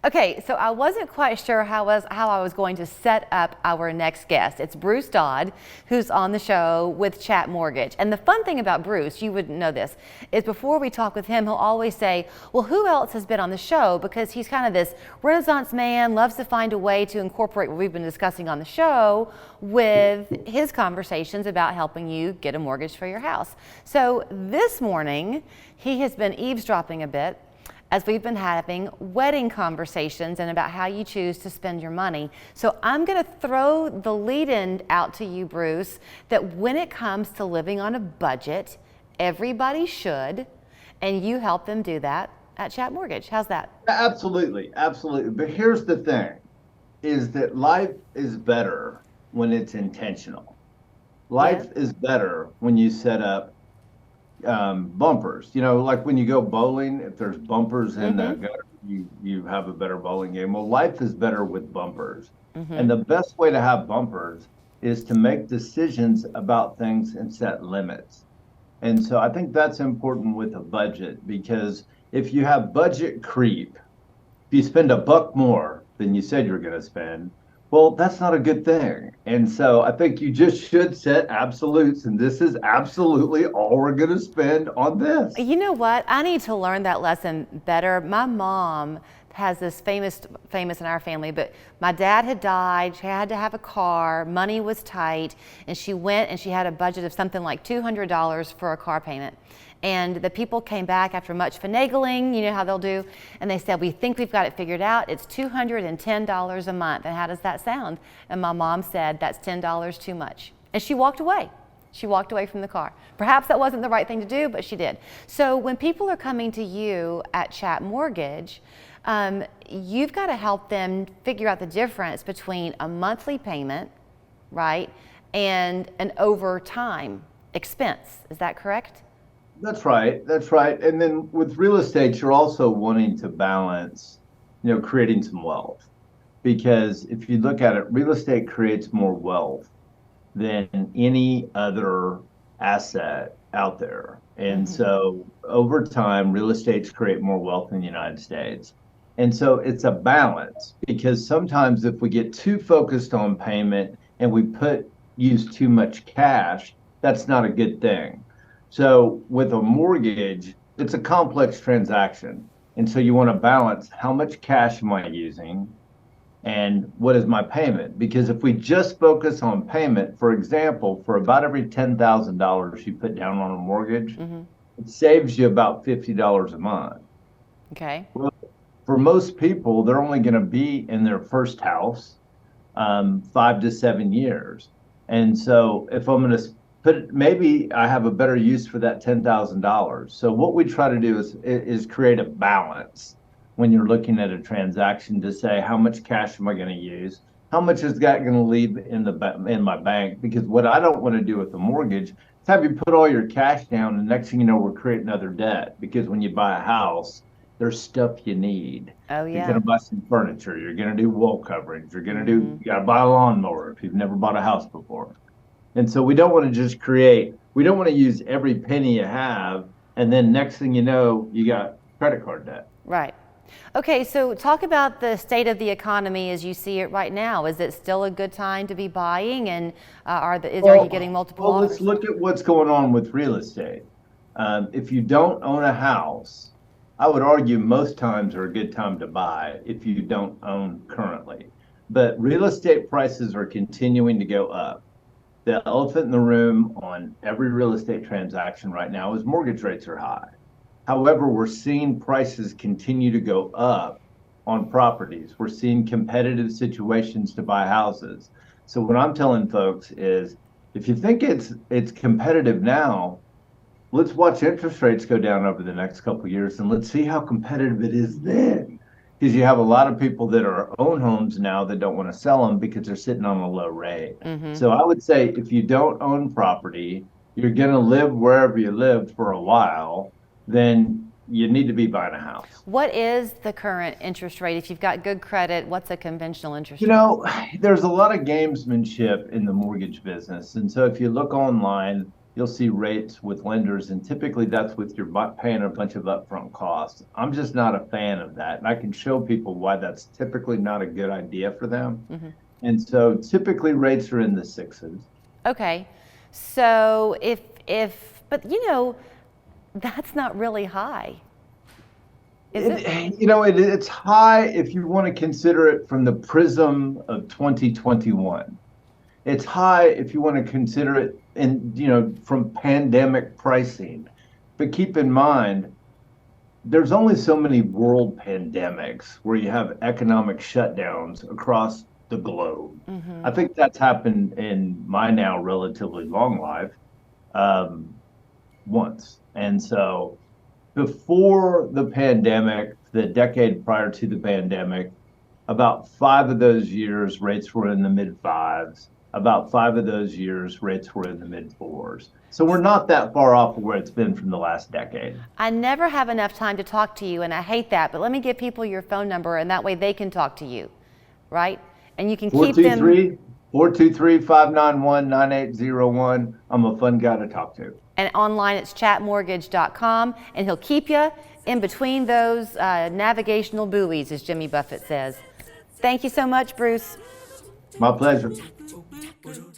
Okay, so I wasn't quite sure how I was going to set up our next guest. It's Bruce Dodd, who's on the show with ChattMortgage. And the fun thing about Bruce, you wouldn't know this, is before we talk with him, he'll always say, well, who else has been on the show? Because he's kind of this Renaissance man, loves to find a way to incorporate what we've been discussing on the show with his conversations about helping you get a mortgage for your house. So this morning, he has been eavesdropping a bit as we've been having wedding conversations and about how you choose to spend your money. So I'm gonna throw the lead-in out to you, Bruce, that when it comes to living on a budget, everybody should, and you help them do that at ChattMortgage. How's that? Absolutely, absolutely. But here's the thing, is that life is better when it's intentional. Life is better when you set up bumpers. You know, like when you go bowling, if there's bumpers in the gutter, you have a better bowling game. Well, life is better with bumpers. And the best way to have bumpers is to make decisions about things and set limits. And so I think that's important with a budget, because if you have budget creep, if you spend $1 more than you said you were going to spend, well, that's not a good thing. And so I think you just should set absolutes, and this is absolutely all we're going to spend on this. You know what? I need to learn that lesson better. My mom has this famous in our family, but my dad had died. She had to have a car. Money was tight, and she went and she had a budget of something like $200 for a car payment. And the people came back after much finagling, you know how they'll do, and they said, we think we've got it figured out. It's $210 a month. And how does that sound? And my mom said, that's $10 too much. And she walked away. She walked away from the car. Perhaps that wasn't the right thing to do, but she did. So when people are coming to you at ChattMortgage, you've got to help them figure out the difference between a monthly payment, right, and an overtime expense. Is that correct? That's right. That's right. And then with real estate, you're also wanting to balance, you know, creating some wealth. Because if you look at it, real estate creates more wealth than any other asset out there. And so over time, real estates create more wealth in the United States. And so it's a balance, because sometimes if we get too focused on payment and we use too much cash, that's not a good thing. So with a mortgage, it's a complex transaction. And so you want to balance, how much cash am I using and what is my payment? Because if we just focus on payment, for example, for about every $10,000 you put down on a mortgage, it saves you about $50 a month. Okay. Well, for most people, they're only going to be in their first house 5 to 7 years. And so if I'm going to maybe I have a better use for that $10,000. So what we try to do is create a balance when you're looking at a transaction to say, how much cash am I going to use? How much is that going to leave in my bank? Because what I don't want to do with the mortgage is have you put all your cash down, and next thing you know, we're creating another debt. Because when you buy a house, there's stuff you need. Oh, yeah. You're going to buy some furniture. You're going to do wall coverage. You're going to you got to buy a lawnmower if you've never bought a house before. And so we don't want to just we don't want to use every penny you have, and then next thing you know, you got credit card debt. Right. Okay, so talk about the state of the economy as you see it right now. Is it still a good time to be buying, and are you getting multiple offers? Let's look at what's going on with real estate. If you don't own a house, I would argue most times are a good time to buy if you don't own currently. But real estate prices are continuing to go up. The elephant in the room on every real estate transaction right now is mortgage rates are high. However, we're seeing prices continue to go up on properties. We're seeing competitive situations to buy houses. So what I'm telling folks is, if you think it's competitive now, let's watch interest rates go down over the next couple of years, and let's see how competitive it is then. Because you have a lot of people that own homes now that don't want to sell them because they're sitting on a low rate. So I would say, if you don't own property, you're going to live wherever you live for a while, then you need to be buying a house. What is the current interest rate? If you've got good credit, what's a conventional interest rate? You know, there's a lot of gamesmanship in the mortgage business. And so if you look online, you'll see rates with lenders, and typically that's with your paying a bunch of upfront costs. I'm just not a fan of that, and I can show people why that's typically not a good idea for them. And so typically rates are in the sixes. Okay, so but that's not really high, is it? It's high if you want to consider it from the prism of 2021. It's high if you want to consider it from pandemic pricing. But keep in mind, there's only so many world pandemics where you have economic shutdowns across the globe. I think that's happened in my now relatively long life once. And so before the pandemic, the decade prior to the pandemic, about 5 of those years, rates were in the mid fives. About 5 of those years, rates were in the mid fours. So we're not that far off of where it's been from the last decade. I never have enough time to talk to you, and I hate that, but let me give people your phone number, and that way they can talk to you, right? And you can keep them. 423-591-9801. I'm a fun guy to talk to. And online it's ChattMortgage.com, and he'll keep you in between those navigational buoys, as Jimmy Buffett says. Thank you so much, Bruce. My pleasure.